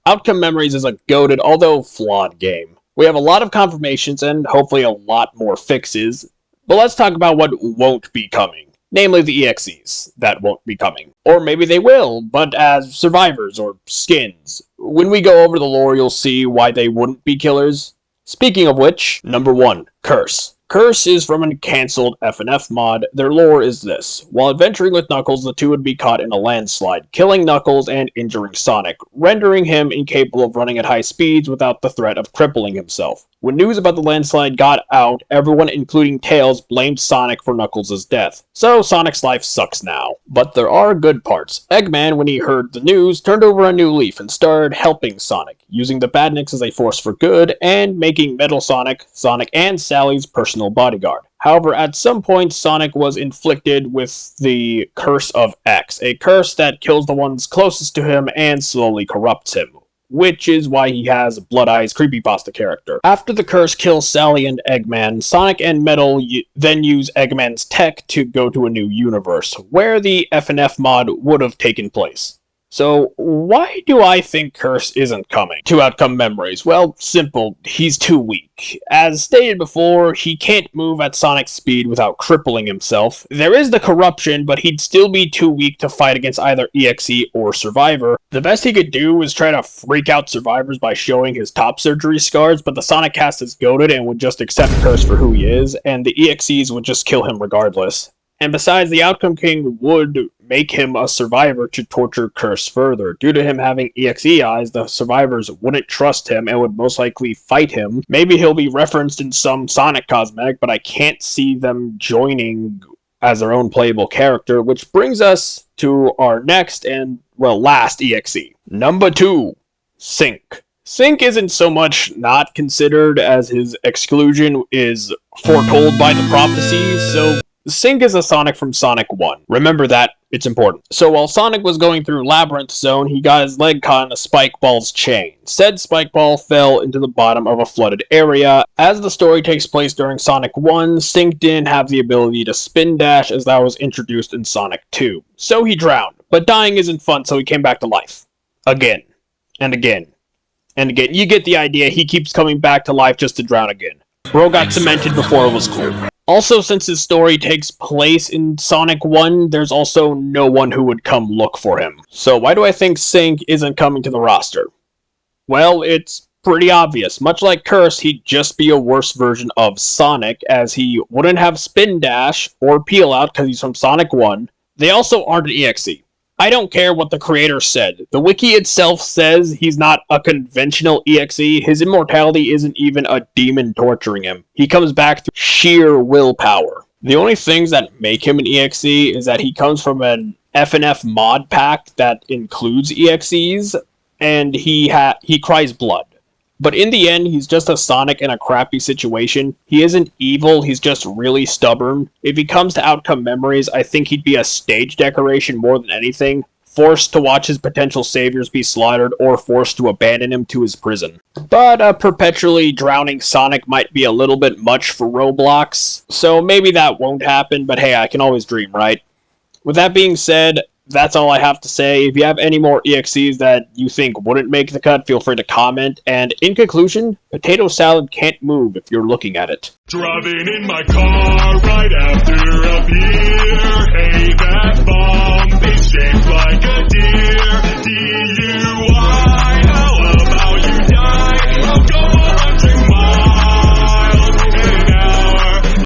Outcome Memories is a goated, although flawed game. We have a lot of confirmations and hopefully a lot more fixes, but let's talk about what won't be coming. Namely the EXEs that won't be coming. Or maybe they will, but as survivors or skins. When we go over the lore, you'll see why they wouldn't be killers. Speaking of which, number 1, Curse. Curse is from a cancelled FNF mod. Their lore is this. While adventuring with Knuckles, the two would be caught in a landslide, killing Knuckles and injuring Sonic, rendering him incapable of running at high speeds without the threat of crippling himself. When news about the landslide got out, everyone, including Tails, blamed Sonic for Knuckles' death. So Sonic's life sucks now. But there are good parts. Eggman, when he heard the news, turned over a new leaf and started helping Sonic, using the Badniks as a force for good, and making Metal Sonic, Sonic and Sally's personal bodyguard. However, at some point, Sonic was inflicted with the Curse of X, a curse that kills the ones closest to him and slowly corrupts him, which is why he has Blood Eye's creepypasta character. After the curse kills Sally and Eggman, Sonic and Metal then use Eggman's tech to go to a new universe, where the FNF mod would have taken place. So, why do I think Curse isn't coming to Outcome Memories? Well, simple, he's too weak. As stated before, he can't move at Sonic's speed without crippling himself. There is the corruption, but he'd still be too weak to fight against either EXE or Survivor. The best he could do was try to freak out survivors by showing his top surgery scars, but the Sonic cast is goated and would just accept Curse for who he is, and the EXEs would just kill him regardless. And besides, the Outcome King would make him a survivor to torture Curse further. Due to him having EXE eyes, the survivors wouldn't trust him and would most likely fight him. Maybe he'll be referenced in some Sonic cosmetic, but I can't see them joining as their own playable character, which brings us to our next and, well, last EXE. Number 2, Sync. Sync isn't so much not considered as his exclusion is foretold by the prophecies, so Sync is a Sonic from Sonic 1. Remember that, it's important. So while Sonic was going through Labyrinth Zone, he got his leg caught in a Spike Ball's chain. Said Spike Ball fell into the bottom of a flooded area. As the story takes place during Sonic 1, Sync didn't have the ability to spin dash as that was introduced in Sonic 2. So he drowned, but dying isn't fun, so he came back to life. Again. And again. And again. You get the idea, he keeps coming back to life just to drown again. Bro got cemented before it was cool. Also, since his story takes place in Sonic 1, there's also no one who would come look for him. So why do I think Sync isn't coming to the roster? Well, it's pretty obvious. Much like Curse, he'd just be a worse version of Sonic, as he wouldn't have Spin Dash or Peel Out because he's from Sonic 1. They also aren't an EXE. I don't care what the creator said. The wiki itself says he's not a conventional EXE. His immortality isn't even a demon torturing him. He comes back through sheer willpower. The only things that make him an EXE is that he comes from an FNF mod pack that includes EXEs, and he cries blood. But in the end, he's just a Sonic in a crappy situation. He isn't evil, he's just really stubborn. If he comes to Outcome Memories, I think he'd be a stage decoration more than anything, forced to watch his potential saviors be slaughtered or forced to abandon him to his prison. But a perpetually drowning Sonic might be a little bit much for Roblox, so maybe that won't happen, but hey, I can always dream, right? With that being said, that's all I have to say. If you have any more EXEs that you think wouldn't make the cut, feel free to comment. And in conclusion, potato salad can't move if you're looking at it. Driving in my car right after a beer. Hey, that bomb is shaped like a deer.